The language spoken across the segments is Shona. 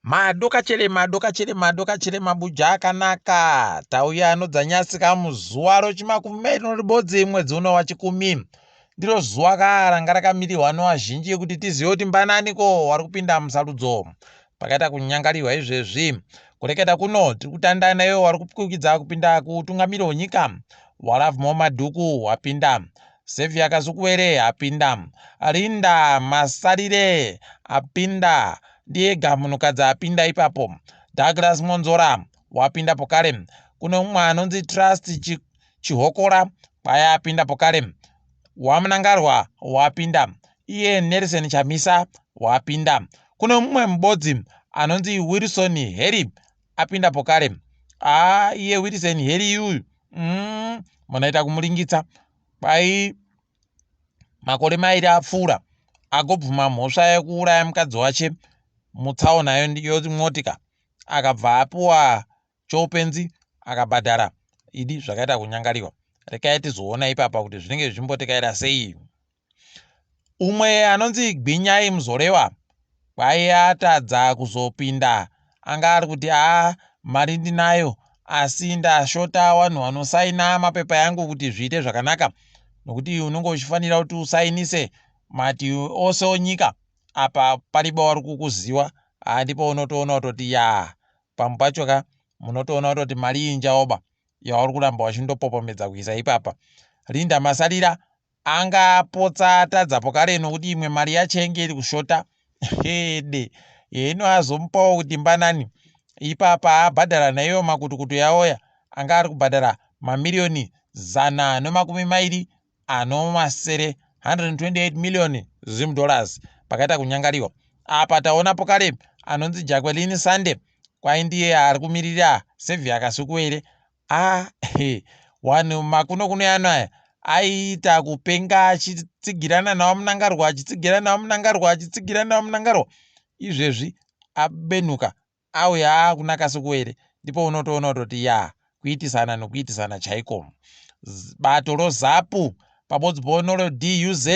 Madokachere mabuja akanaka. Tauya anodzanyasi kamuzuva rochimakumi ribodzi mwedzi uno wa Chikumi. Ndiro zuva ranga rakamirirwa nevazhinji yekuti tizive kuti mbananiko wari kupinda musarudzo. Pakaita kunyangariwa izvezvi. Kureketa kuno tiri kutanda nayo wari kukwikidza kupinda kutungamira onyika. Waravhumawo Madhuku wapinda. Sevhia Kazukuwere apinda. Rinda Masarire apinda. Ndiega munhukadzi apinda ipapo. Douglas Monzora wapinda pokare. Kuno mumwe anonzi Trust Chihokora kwaya apinda pokare. Wamunangarwa wapinda. Iye Nelson Chamisa wapinda. Kuno mumwe mubodzi anonzi Wilson Harry apinda pokare. Iye Wilson Harry uyu munaita kumuringitsa. Kwai makore mairi apfuura agobvuma mhosva yekuuraya mukadzi wache mutsaona yomotika, akabva apuwa choupenzi akabhadhara idi zvakaita kunyangariwa. Rekai tizoona ipapa kuti zvinenge zvichimbotekeira sei. Umwe anonzi Gwinyai Muzorewa kwaiye atadza kuzopinda. Anga ari kuti mari ndinayo asi ndashota vanhu vanosaina mapepa yangu kuti zviite zvakanaka, nokuti unenge uchifanira kuti usainise mati ose onyika. Apa paribo wari kukuziva. Ndipo unotoona kutoti pamwe pacho munotoona kutoti mari injaoba yauri kuramba wachindopopomedza kuisa ipapa. Rinda Masarira anga apotsa atadza pokare nokuti imwe mari yacho inge iri kushota. Hede hino azomupawo kuti mbanani ipapa abhadhara naiyo makutukutu yaoya anga ari kubhadhara mamiliyoni 120 anomasere 128 million $. Pakaita kunyangariwa. Apa taona pokare anonzi Jacqueline Sande kwai ndiye ari kumirira Sevhia Kazukuwere. Wanhu makuno yanaya aiita kupenga achitsigirana nawo munangarwa izvezvi abenuka auya kuna Kazukuwere. Ndipo unotoona kutoti kuitisana chaiko. Bato roZAPU pabodzi ponoro DUZ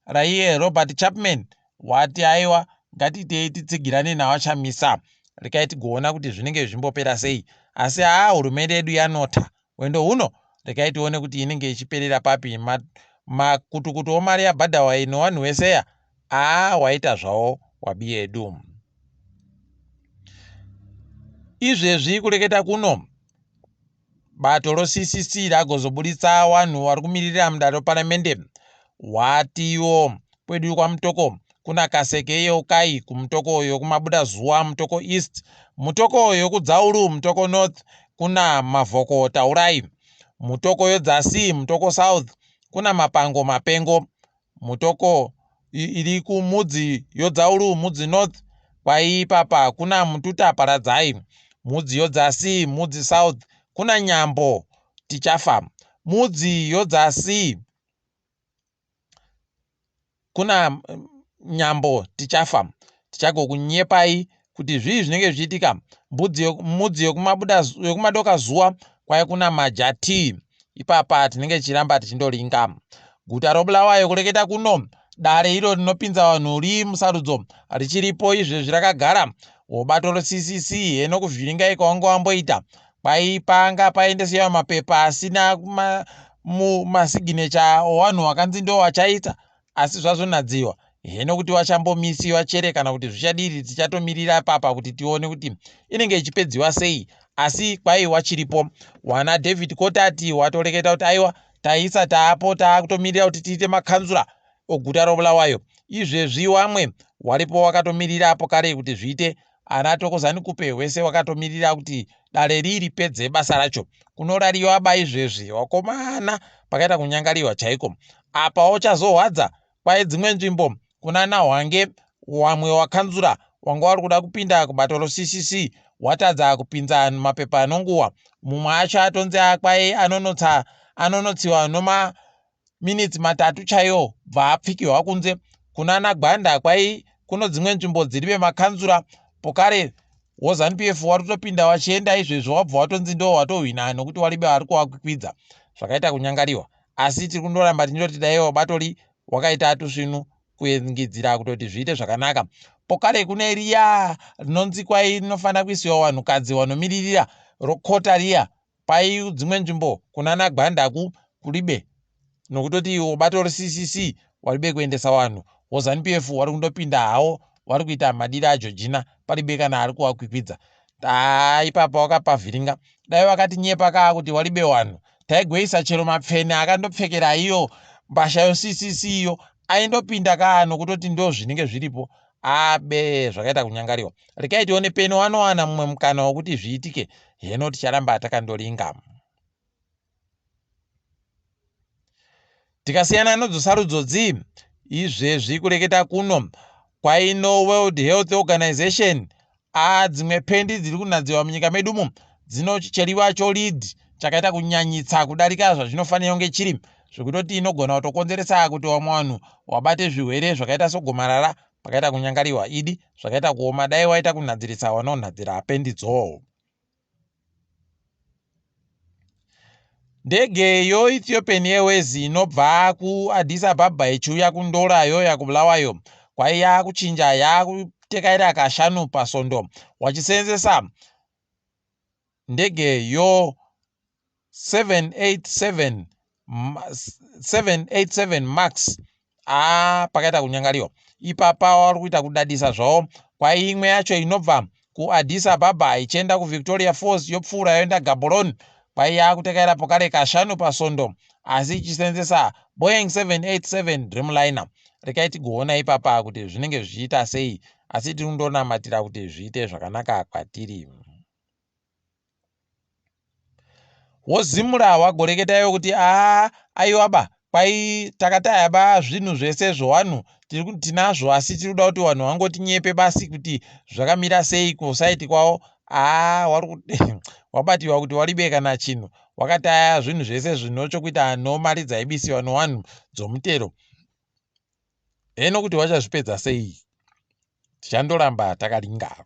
raiye Robert Chapman wati aiwa ngatitei titsigirane nawo Chamisa. Rekai tigoona kuti zvinenge zvimbopera sei. Asi hurumende yedu yanota wendo huno. Rekai tione kuti inenge ichiperera papi. Makutukutu omari yabhadhawa nevanhu veseya waita zvawo wabi yedu. Izvezvi kureketa kuno bato roCCC ragozobuditsa vanhu vari kumirira mudare paramende. Watiwo kwedu kwaMutoko kuna Kaseke Yokai kuMutoko yokumabuda zuva Mutoko East, Mutoko yokudzauru Mutoko North kuna Mavhoko Taurai, Mutoko yodzasi Mutoko South kuna Mapango Mapengo, Mutoko iri kumudzi yodzauru mudzi North kwai papa kuna Mututa Paradzai, mudzi yodzasi mudzi South kuna Nyambo Tichafa, mudzi yodzasi kuna Nyambo Tichafa. Tichagokunyepai kuti zvii zvinenge zvichiitika. Mudzi yokumadoka zuva kwai kuna Majati. Ipapa tinenge tichiramba tichindoringa. Guta roBulawayo kureketa kuno dare iro rinopinza vanhu ri musarudzo richiripo izvezvi rakagara. Wobato roCCC heno kuvhiringa ikawanga wamboita kwai panga paendesewa mapepa asina masiginecha owanhu wakanzi ndo wachaita, asi zvazvonadziwa heno kuti wachambomisiwa chere kana kuti zvichadiri tichatomirira papa kuti tione kuti inenge ichipedziwa sei. Asi kwai wachiripo. Wana David Kotati watoreketa kuti aiwa taisa taapo taakutomirira kuti tiite makanzura oguta roBulawayo. Izvezvi wamwe waripo wakatomirirapo kare kuti zviite. Ana Tokozani Kupe wese wakatomirira kuti dare ripedze basa racho. Kunorariwa izvezvi wakomana pakaita kunyangariwa chaiko. Apa uchazohwadza kwai dzimwe nzvimbo kuna naHwange wamwe wakanzura wanga wari kuda kupinda kubato roCCC watadza kupinza mapepa anonguwa. Mumwe acho atonzi kwai anonotsiwa minutes 3 chaiwo bva apfigirwa kunze. Kuna naGwanda kwai kuno dzimwe nzvimbo dziribe makanzura pokare woZANU-PF wari kutopinda wachienda izvezvi wabva watonzi ndo watohwina nokuti waribe wari kuvakwidza. Zvakaita kunyangariwa. Asi tiri kundoramba tinoti daiwo batori wakaita tusvinu kuengidzira kutoti zviite zvakanaka. Pokare kune riya rinonzi kwai rinofanira kuisiwa vanhukadzi vanomiririra rokota riya pai dzimwe nzvimbo kunana Gwandaku kuribe nokutoti iwo bato reCCC waribe kuendesa vanhu, wozanupf wari kundopinda hawo wari kuita madiri aJorgina paribe kana ari kuvakwikwidza. Ipapo wakapavhiringa dai wakati nyepa kaa kuti waribe vanhu taigweisa chero mapfene akandopfekera iyo mbasha yoCCC iyo aindopinda kaa nokutoti ndo zvinenge zviripo. Abe zvakaita kunyangariwa. Rekai tione peno wanowana mumwe mukana wokuti zviitike, heno ticharamba takandoringa. Tikasiyana nodzosarudzodzi izvezvi kureketa kuno kwaino World Health Organization dzimwe pendi dziri kunadziwa munyika medumo dzinocheriwa lead chakaita kunyanyitsa kudarika zvazvinofanira kunge chiri, zvekutoti inogona kutokonzeresa kuti vamwe vanhu wabate zvirwere zvakaita segomarara pakaita kunyangariwa, idi zvakaita kuoma dai waita kunadzirisa wanaonadzira apendidzo. Ndege yoEthiopian Airways inobva kuAddis Ababa ichiuya kundorayo yakubulawayo kwaiya kuchinja yakutekaira kashanu pasondo wachisenzesa ndege yo 787 Max pakaita kunyangariwa. Ipapa wari kuita kudadisa zvavo kwai imwe yacho inobva kuAddis Ababa ichienda kuVictoria Falls yopfuura yoenda Gaborone kwaiya kutekaira pokare kashanu pasondo asi ichisenzesa Boeing 787 Dreamliner. Rekai tigoona ipapa kuti zvinenge zvichiita sei, asi tiri kundonamatira kuti zviite zvakanaka kwatiri. Wozimura wagoreketayo kuti aiwaba kwai takatayaba zvinhu zvese zvowanhu tinazvo asi tiri kuda kuti vanhu vangoti nyepe basi kuti zvakamira sei kusaiti kwavo. Wabatiwa kuti waribeka na chinhu wakataya zvinhu zvese zvinochokuita nomari dzaibisiwa nevanhu dzomutero. Heno kuti wachazvipedza sei, tichandoramba takaringa.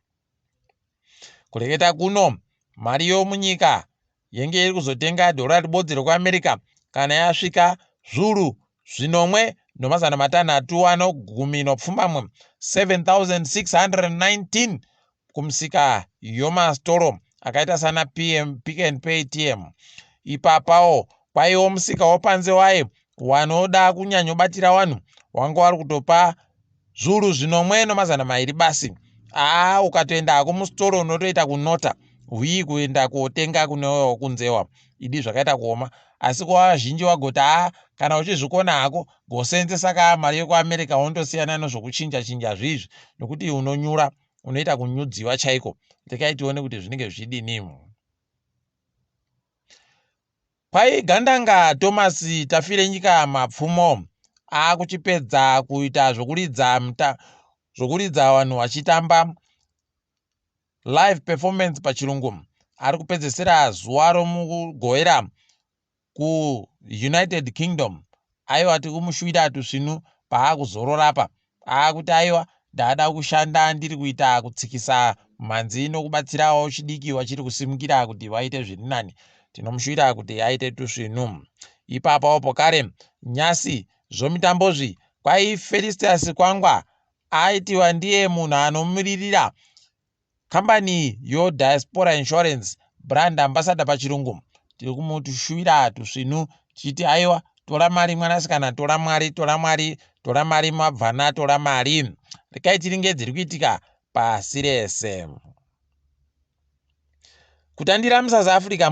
Kureketa kuno mari yomunyika yenge iri kuzotenga dhora ribodzi rekuAmerica kana yasvika zviuru zvinomwe nomazana matanhatu anogumi nopfumbamwe 7,619 kumusika yomastoro akaita sana Pick n Pay TM. Ipapawo kwaiwo musika wopanze waye wanoda kunyanyobatira vanhu wanga wari kutopa zviuru zvinomwe nomazana mairi basi. Ukatoenda kumustoro unotoita kunota kuenda kuotenga kunewo kunzewa, idi zvakaita kuoma. Asi kwa vazhinji wagota kana uchizvikona hako gosenzesa ka mari yekuAmerica wondosiyana nezvokuchinja chinja zvizvi nokuti unonyura, unoita kunyudziwa chaiko. Rekai tione kuti zvinenge zvidini. Kwai Gandanga Thomas Tafire nyika mapfumo kuchipedza kuita zvokuridza vanhu vachitamba live performance pachirungu. Ari kupedzesera zuva romugoera kuUnited Kingdom. Aiwa tikumushuvira tusvinu paakuzororapa kuti aiwa ndada kushanda ndiri kuita kutsikisa mhanzi nokubatsirawo chidiki wachiri kusimukira kuti vaite zviri nani. Tinomushuvira kuti aite tusvinu. Ipapawo pokare nyasi zvomitambozvi kwai Felicitas Kwangwa aitiwa ndiye munhu anomiririra kambani yoDiaspora Insurance brand ambassador pachirungu. Tiri kumutushuvira tusvinu tichiti aiwa tora mari mwanasikana, tora mari mabvana, tora mari. Rekai tiringe dziri kuitika pasi rese. Kutandira muSouth Africa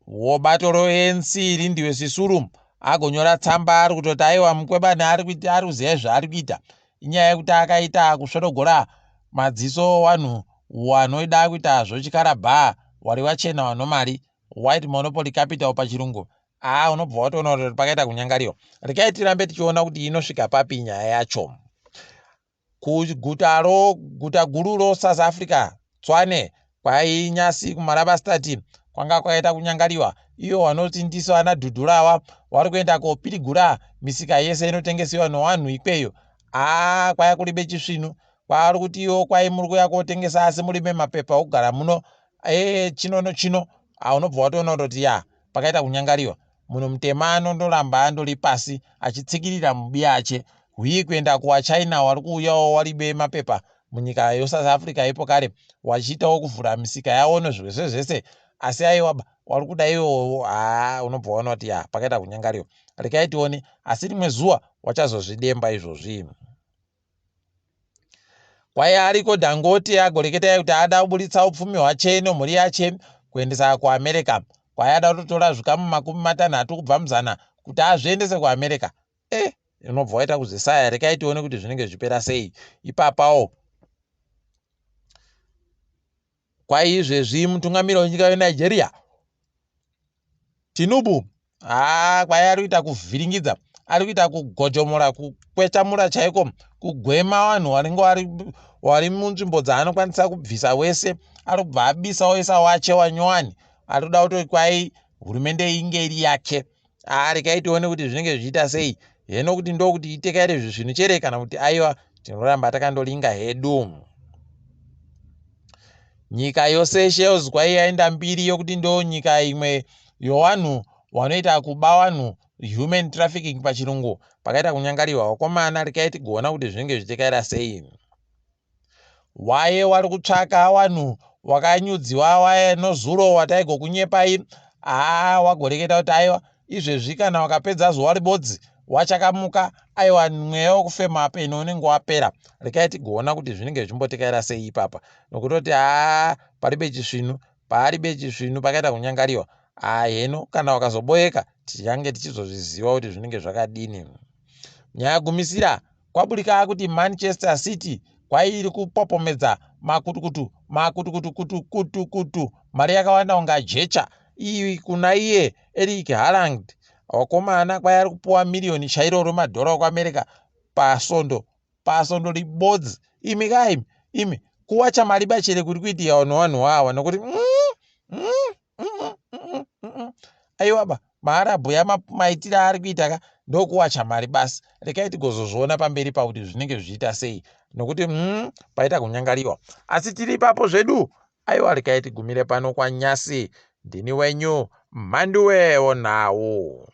wobato roANC Lindiwe Sisulu agonyora tsamba ari kutoti aiwa mukwebani ari kuziva zvaari kuita. Inyaya yekuti akaita kusvodogora madziso wanhu wanoida kuita zvochikarabha wari wachena wanomari, white monopoly capital pachirungu. Unobva watoona kuti pakaita kunyangariwa. Rekai tirambe tichiona kuti inosvika papi nyaya yacho. Guta guru roSouth Africa Tshwane kwai nyasi kuMaraba State kwanga kwakaita kunyangariwa. Iyo wanoti ndiso ana dhudhurawa wari kuenda kopirigura misika yese inotengesiwa nevanhu ikweyo. Kwaya kuribe chisvinu kwari kuti iwo kwai muri kuya kotengesa asi muribe mapepa okugara muno chino unobva watoona kuti pakaita kunyangariwa. muno mutema anondoramba andori pasi achitsikirira mubi ache hwii kuenda kuwaChina wari kuuyawo waribe mapepa munyika yeSouth Africa ipo kare wachiitawo kuvhura misika yawo zvese zvese. Asi aiwa wari kuda iwo unobva waona kuti pakaita kunyangariwa. Rekai tione, asi rimwe zuwa wachazozvidemba izvozvi. Kwaya ariko Dangote agoreketai kuti ada kuburitsa upfumi hwache nemhuri yache kuendesa kuAmerica. Kwaya ada kutotora zvikamu 60 kubva muzana kuti azviendese kuAmerica. Unobva waita kuzisaya. Rekai tione kuti zvinenge zvipera sei ipapawo. Kwai izvezvi mutungamiriri wenyika yeNigeria Tinubu kwai ari kuita kuvhiringidza, ari kuita kugojomora, kukwechamura chaiko, kugwema vanhu vari munzvimbo dzaanokwanisa kubvisa wese. Ari kubva abisa wese wache wanyowani. Ari kuda kuti kwai hurumende inge iri yake. Rekai tione kuti zvinenge zvichiita sei. Heno kuti ndokuti itekaire zvinhu chere kana kuti aiwa tinoramba takandolinga hedu. Nyika yose shells kwai yaenda mbiri yokuti ndo nyika imwe yowanhu wanoita kuba vanhu, human trafficking pachirungu, pakaita kunyangariwa. Wakomana rekai tigoona kuti zvinenge zvichitekaira sei. Waye wari kutsvaka vanhu wakanyudziwa waye nozuro wataigokunyepai. Wagoreketa kuti aiwa izvezvi kana wakapedza zuva ribodzi wachakamuka, aiwa mweya wokufema peno unenge wapera. Rekai tigoona kuti zvinenge zvichimbotekaira sei ipapa. Nokutoti paribe chisvinu pakaita kunyangariwa. Heno kana wakazoboeka tichange tichizozviziva kuti zvinenge zvakadini. Nyaya gumisira kwaburika kuti Manchester City kwairi kupopomedza makutukutu mari yakawanda unga jecha iyi kuna iye Erling Haaland. Wakomana kwai ari kupuwa milioni chairo remadhora okuAmerica pasondo ribodzi. Imi kuwacha mari bachere kuri kuitia vanhu wawa nokuti aiwa maarabhu maitira ari kuita ndokuwacha mari basi. Rekai tigozozviona pamberi pakuti zvinenge zvichiita sei nokuti paita kunyangariwa. Asi tiri ipapo zvedu. Aiwa rekai tigumire pano kwanyasi. Ndini wenyu Mhanduwe WeNhau.